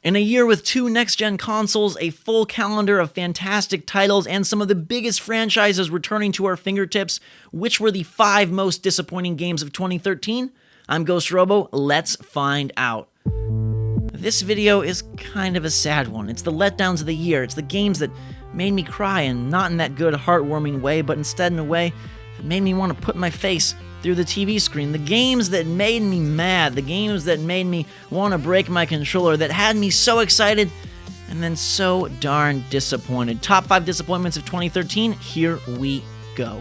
In a year with 2 next-gen consoles, a full calendar of fantastic titles, and some of the biggest franchises returning to our fingertips, which were the 5 most disappointing games of 2013? I'm Ghost Robo, let's find out. This video is kind of a sad one. It's the letdowns of the year. It's the games that made me cry, and not in that good, heartwarming way, but instead in a way that made me want to put my face through the TV screen. The games that made me mad, the games that made me want to break my controller, that had me so excited and then so darn disappointed. Top 5 disappointments of 2013, here we go.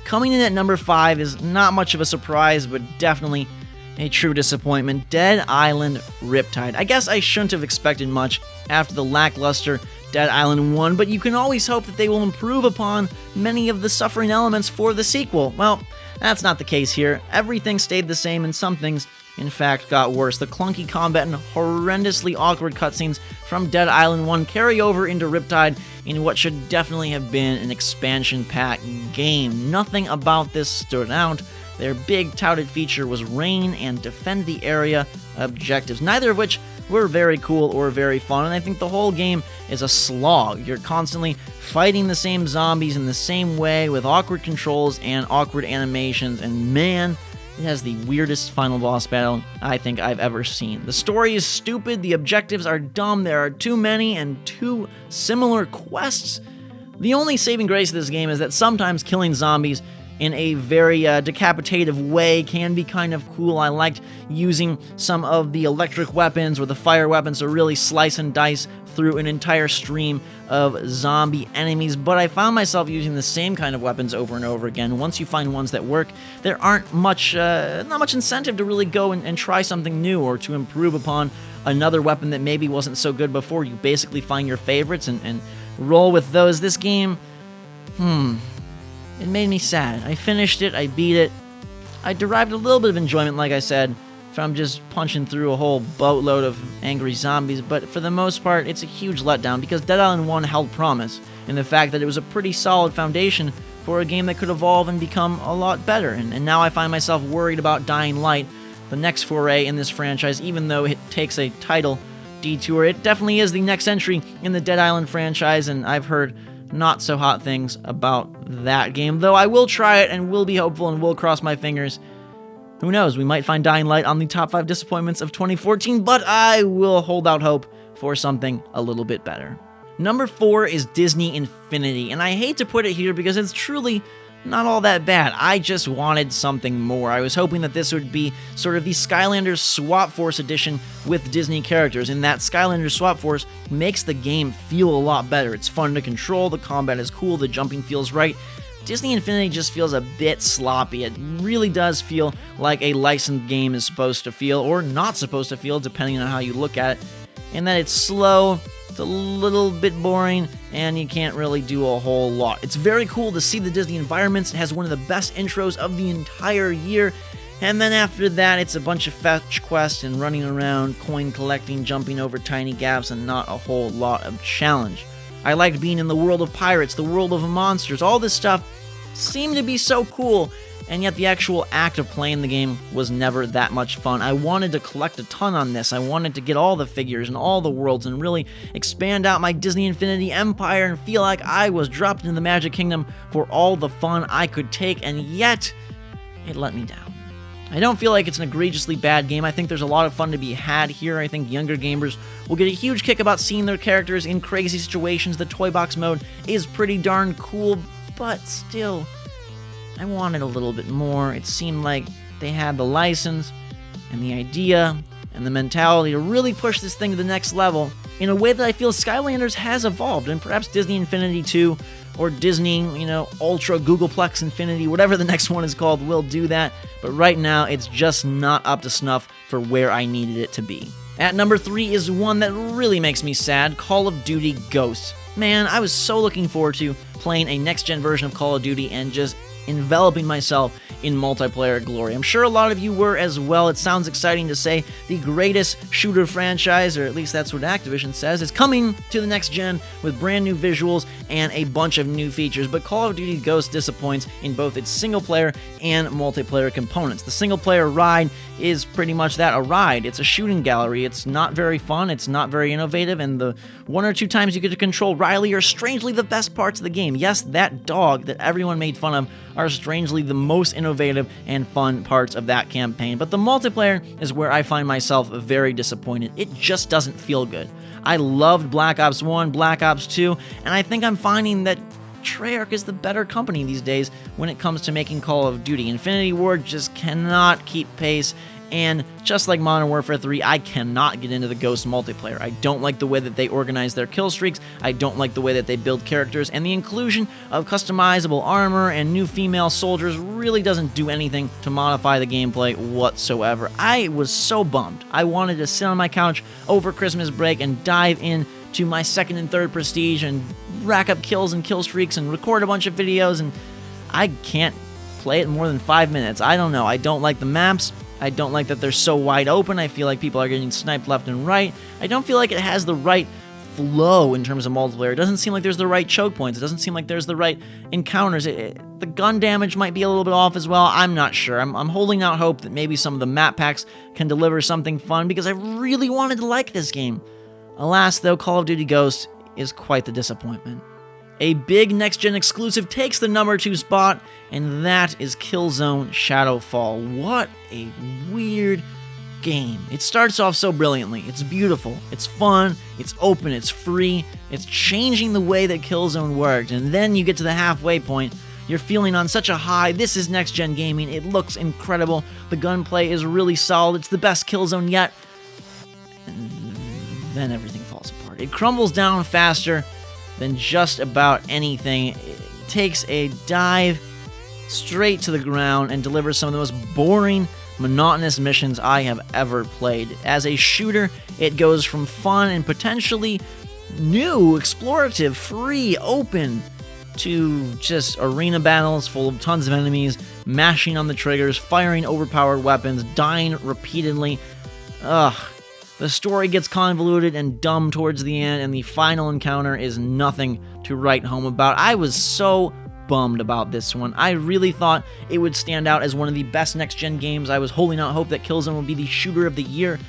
Coming in at number 5 is not much of a surprise, but definitely a true disappointment. Dead Island Riptide. I guess I shouldn't have expected much after the lackluster Dead Island 1, but you can always hope that they will improve upon many of the suffering elements for the sequel. Well, that's not the case here. Everything stayed the same, and some things, in fact, got worse. The clunky combat and horrendously awkward cutscenes from Dead Island 1 carry over into Riptide in what should definitely have been an expansion pack game. Nothing about this stood out. Their big touted feature was rain and defend the area objectives, neither of which were very cool or very fun, and I think the whole game is a slog. You're constantly fighting the same zombies in the same way with awkward controls and awkward animations, and man, it has the weirdest final boss battle I think I've ever seen. The story is stupid, the objectives are dumb, there are too many and too similar quests. The only saving grace of this game is that sometimes killing zombies in a very decapitative way can be kind of cool. I liked using some of the electric weapons or the fire weapons to really slice and dice through an entire stream of zombie enemies, but I found myself using the same kind of weapons over and over again. Once you find ones that work, there aren't not much incentive to really go and try something new or to improve upon another weapon that maybe wasn't so good before. You basically find your favorites and roll with those. This game, it made me sad. I finished it, I beat it. I derived a little bit of enjoyment, like I said, from just punching through a whole boatload of angry zombies, but for the most part, it's a huge letdown because Dead Island 1 held promise in the fact that it was a pretty solid foundation for a game that could evolve and become a lot better, and now I find myself worried about Dying Light, the next foray in this franchise. Even though it takes a title detour, it definitely is the next entry in the Dead Island franchise, and I've heard not so hot things about that game, though I will try it and will be hopeful and will cross my fingers. Who knows, we might find Dying Light on the top 5 disappointments of 2014, but I will hold out hope for something a little bit better. Number 4 is Disney Infinity, and I hate to put it here because it's truly not all that bad. I just wanted something more. I was hoping that this would be sort of the Skylanders Swap Force edition with Disney characters, and that Skylanders Swap Force makes the game feel a lot better. It's fun to control, the combat is cool, the jumping feels right. Disney Infinity just feels a bit sloppy. It really does feel like a licensed game is supposed to feel, or not supposed to feel, depending on how you look at it, and that it's slow, it's a little bit boring, and you can't really do a whole lot. It's very cool to see the Disney environments. It has one of the best intros of the entire year, and then after that, it's a bunch of fetch quests and running around, coin collecting, jumping over tiny gaps, and not a whole lot of challenge. I liked being in the world of pirates, the world of monsters. All this stuff seemed to be so cool, and yet the actual act of playing the game was never that much fun. I wanted to collect a ton on this. I wanted to get all the figures and all the worlds and really expand out my Disney Infinity empire and feel like I was dropped into the Magic Kingdom for all the fun I could take, and yet it let me down. I don't feel like it's an egregiously bad game. I think there's a lot of fun to be had here. I think younger gamers will get a huge kick about seeing their characters in crazy situations. The Toy Box mode is pretty darn cool, but still, I wanted a little bit more. It seemed like they had the license and the idea and the mentality to really push this thing to the next level in a way that I feel Skylanders has evolved, and perhaps Disney Infinity 2 or Disney, Ultra Googleplex Infinity, whatever the next one is called, will do that, but right now it's just not up to snuff for where I needed it to be. At number 3 is one that really makes me sad, Call of Duty Ghosts. Man, I was so looking forward to playing a next-gen version of Call of Duty and just enveloping myself in multiplayer glory. I'm sure a lot of you were as well. It sounds exciting to say the greatest shooter franchise, or at least that's what Activision says, is coming to the next gen with brand new visuals and a bunch of new features. But Call of Duty Ghosts disappoints in both its single player and multiplayer components. The single player ride is pretty much that, a ride. It's a shooting gallery. It's not very fun. It's not very innovative. And the one or two times you get to control Riley are strangely the best parts of the game. Yes, that dog that everyone made fun of are strangely the most innovative and fun parts of that campaign. But the multiplayer is where I find myself very disappointed. It just doesn't feel good. I loved Black Ops 1, Black Ops 2, and I think I'm finding that Treyarch is the better company these days when it comes to making Call of Duty. Infinity Ward just cannot keep pace, and just like Modern Warfare 3, I cannot get into the Ghost multiplayer. I don't like the way that they organize their kill streaks, I don't like the way that they build characters, and the inclusion of customizable armor and new female soldiers really doesn't do anything to modify the gameplay whatsoever. I was so bummed. I wanted to sit on my couch over Christmas break and dive in to my second and third prestige and rack up kills and kill streaks and record a bunch of videos, and I can't play it in more than 5 minutes. I don't know. I don't like the maps. I don't like that they're so wide open. I feel like people are getting sniped left and right. I don't feel like it has the right flow in terms of multiplayer. It doesn't seem like there's the right choke points. It doesn't seem like there's the right encounters. The gun damage might be a little bit off as well. I'm not sure. I'm holding out hope that maybe some of the map packs can deliver something fun because I really wanted to like this game. Alas, though, Call of Duty Ghosts is quite the disappointment. A big next-gen exclusive takes the number 2 spot, and that is Killzone Shadowfall. What a weird game. It starts off so brilliantly. It's beautiful, it's fun, it's open, it's free, it's changing the way that Killzone worked, and then you get to the halfway point. You're feeling on such a high. This is next-gen gaming. It looks incredible. The gunplay is really solid. It's the best Killzone yet. And then everything falls apart. It crumbles down faster than just about anything. It takes a dive straight to the ground and delivers some of the most boring, monotonous missions I have ever played. As a shooter, it goes from fun and potentially new, explorative, free, open, to just arena battles full of tons of enemies, mashing on the triggers, firing overpowered weapons, dying repeatedly. Ugh. The story gets convoluted and dumb towards the end, and the final encounter is nothing to write home about. I was so bummed about this one. I really thought it would stand out as one of the best next-gen games. I was holding out hope that Killzone would be the shooter of the year.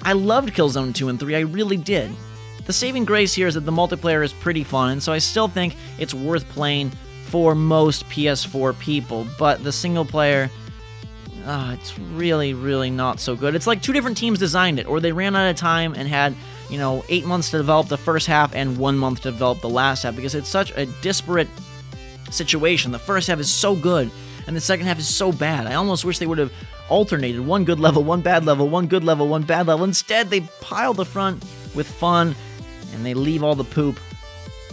I loved Killzone 2 and 3, I really did. The saving grace here is that the multiplayer is pretty fun, and so I still think it's worth playing for most PS4 people, but the single player, it's really, really not so good. It's like two different teams designed it, or they ran out of time and had, 8 months to develop the first half and 1 month to develop the last half, because it's such a disparate situation. The first half is so good, and the second half is so bad. I almost wish they would have alternated one good level, one bad level, one good level, one bad level. Instead, they pile the front with fun, and they leave all the poop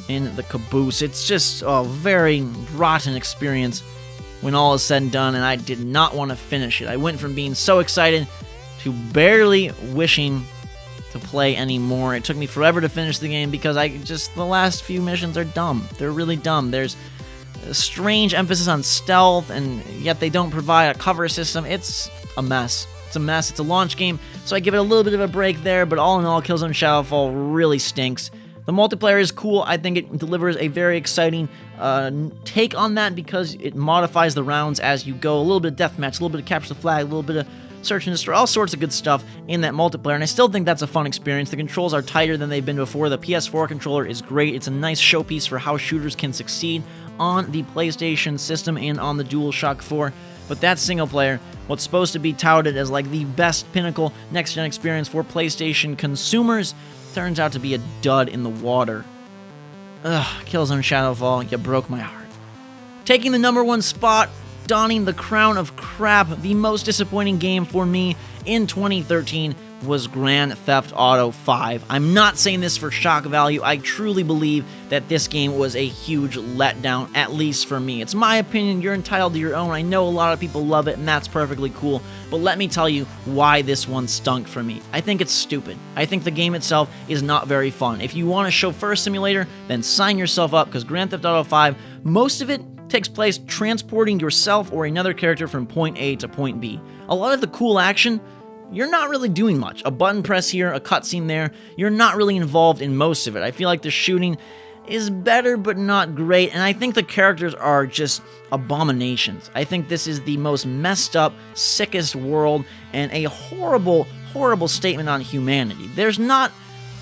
in the caboose. It's just a very rotten experience when all is said and done, and I did not want to finish it. I went from being so excited to barely wishing to play anymore. It took me forever to finish the game because the last few missions are dumb. They're really dumb. There's a strange emphasis on stealth, and yet they don't provide a cover system. It's a mess. It's a mess. It's a launch game, so I give it a little bit of a break there, but all in all, Killzone Shadowfall really stinks. The multiplayer is cool. I think it delivers a very exciting take on that because it modifies the rounds as you go. A little bit of deathmatch, a little bit of capture the flag, a little bit of search and destroy, all sorts of good stuff in that multiplayer, and I still think that's a fun experience. The controls are tighter than they've been before. The PS4 controller is great. It's a nice showpiece for how shooters can succeed on the PlayStation system and on the DualShock 4. But that single player, what's supposed to be touted as like the best pinnacle next-gen experience for PlayStation consumers, turns out to be a dud in the water. Ugh, Killzone Shadowfall, you broke my heart. Taking the number 1 spot, donning the crown of crap, the most disappointing game for me in 2013 was Grand Theft Auto 5. I'm not saying this for shock value. I truly believe that this game was a huge letdown, at least for me. It's my opinion. You're entitled to your own. I know a lot of people love it, and that's perfectly cool. But let me tell you why this one stunk for me. I think it's stupid. I think the game itself is not very fun. If you want a chauffeur simulator, then sign yourself up, because Grand Theft Auto 5, most of it takes place transporting yourself or another character from point A to point B. A lot of the cool action, you're not really doing much. A button press here, a cutscene there, you're not really involved in most of it. I feel like the shooting is better but not great, and I think the characters are just abominations. I think this is the most messed up, sickest world, and a horrible, horrible statement on humanity. There's not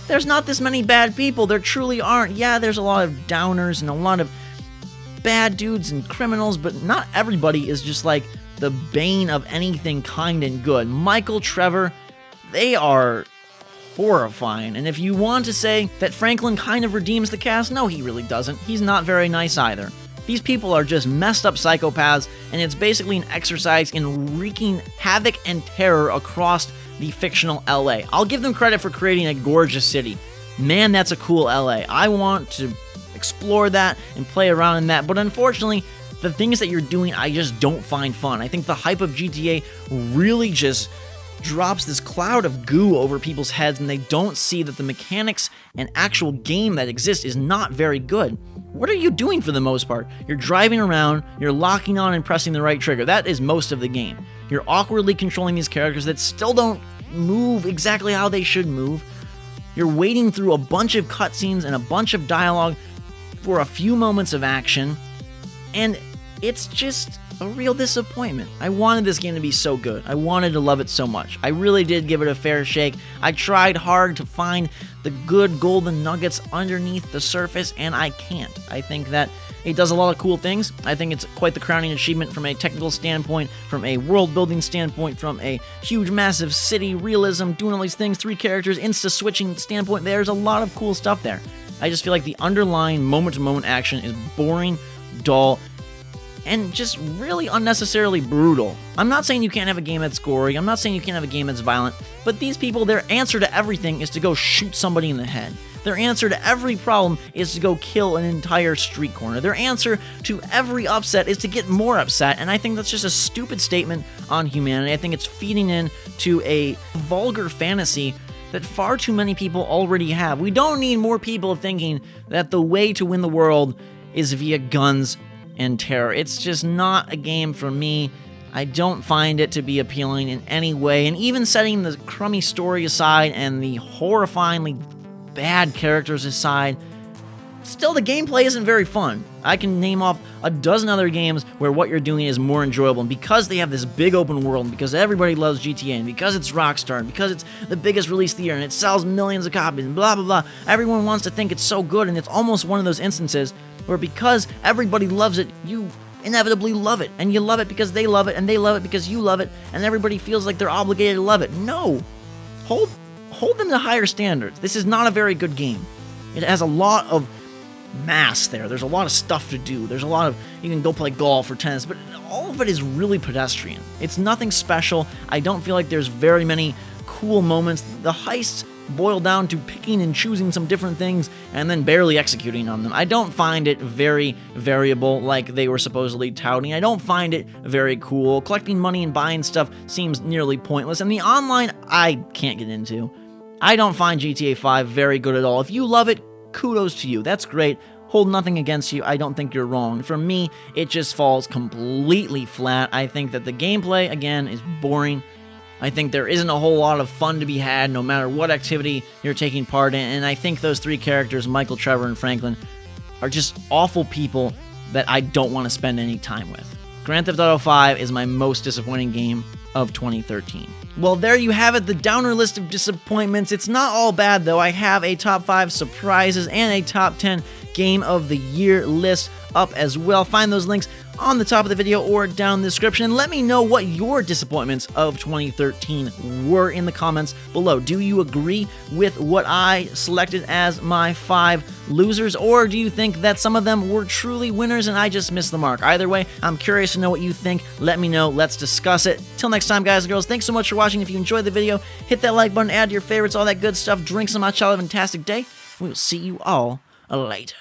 this many bad people. There truly aren't. Yeah, there's a lot of downers and a lot of bad dudes and criminals, but not everybody is just like the bane of anything kind and good. Michael, Trevor, they are horrifying. And if you want to say that Franklin kind of redeems the cast, no, he really doesn't. He's not very nice either. These people are just messed up psychopaths, and it's basically an exercise in wreaking havoc and terror across the fictional LA. I'll give them credit for creating a gorgeous city. Man, that's a cool LA. I want to explore that and play around in that, but unfortunately, the things that you're doing, I just don't find fun. I think the hype of GTA really just drops this cloud of goo over people's heads, and they don't see that the mechanics and actual game that exists is not very good. What are you doing for the most part? You're driving around, you're locking on and pressing the right trigger. That is most of the game. You're awkwardly controlling these characters that still don't move exactly how they should move. You're wading through a bunch of cutscenes and a bunch of dialogue for a few moments of action, and it's just a real disappointment. I wanted this game to be so good. I wanted to love it so much. I really did give it a fair shake. I tried hard to find the good golden nuggets underneath the surface, and I can't. I think that it does a lot of cool things. I think it's quite the crowning achievement from a technical standpoint, from a world-building standpoint, from a huge, massive city realism, doing all these things, 3 characters, insta-switching standpoint. There's a lot of cool stuff there. I just feel like the underlying moment-to-moment action is boring, dull, and just really unnecessarily brutal. I'm not saying you can't have a game that's gory, I'm not saying you can't have a game that's violent, but these people, their answer to everything is to go shoot somebody in the head. Their answer to every problem is to go kill an entire street corner. Their answer to every upset is to get more upset, and I think that's just a stupid statement on humanity. I think it's feeding in to a vulgar fantasy that far too many people already have. We don't need more people thinking that the way to win the world is via guns and terror. It's just not a game for me. I don't find it to be appealing in any way, and even setting the crummy story aside and the horrifyingly bad characters aside, still the gameplay isn't very fun. I can name off a dozen other games where what you're doing is more enjoyable, and because they have this big open world, and because everybody loves GTA, and because it's Rockstar, and because it's the biggest release of the year, and it sells millions of copies, and blah blah blah, everyone wants to think it's so good, and it's almost one of those instances where because everybody loves it, you inevitably love it, and you love it because they love it, and they love it because you love it, and everybody feels like they're obligated to love it. No! Hold them to higher standards. This is not a very good game. It has a lot of mass there. There's a lot of stuff to do. There's a lot of, you can go play golf or tennis, but all of it is really pedestrian. It's nothing special. I don't feel like there's very many cool moments. The heists boil down to picking and choosing some different things and then barely executing on them. I don't find it very variable like they were supposedly touting. I don't find it very cool. Collecting money and buying stuff seems nearly pointless, and the online I can't get into. I don't find GTA 5 very good at all. If you love it, kudos to you. That's great. Hold nothing against you. I don't think you're wrong. For me, it just falls completely flat. I think that the gameplay, again, is boring. I think there isn't a whole lot of fun to be had no matter what activity you're taking part in, and I think those 3 characters, Michael, Trevor, and Franklin, are just awful people that I don't want to spend any time with. Grand Theft Auto 5 is my most disappointing game of 2013. Well, there you have it, the downer list of disappointments. It's not all bad, though. I have a top 5 surprises and a top 10 game of the year list up as well. Find those links on the top of the video or down in the description, and let me know what your disappointments of 2013 were in the comments below. Do you agree with what I selected as my 5 losers, or do you think that some of them were truly winners and I just missed the mark? Either way, I'm curious to know what you think. Let me know. Let's discuss it. Till next time, guys and girls, thanks so much for watching. If you enjoyed the video, hit that like button, add your favorites, all that good stuff. Drink some hot chocolate, have a fantastic day. We will see you all later.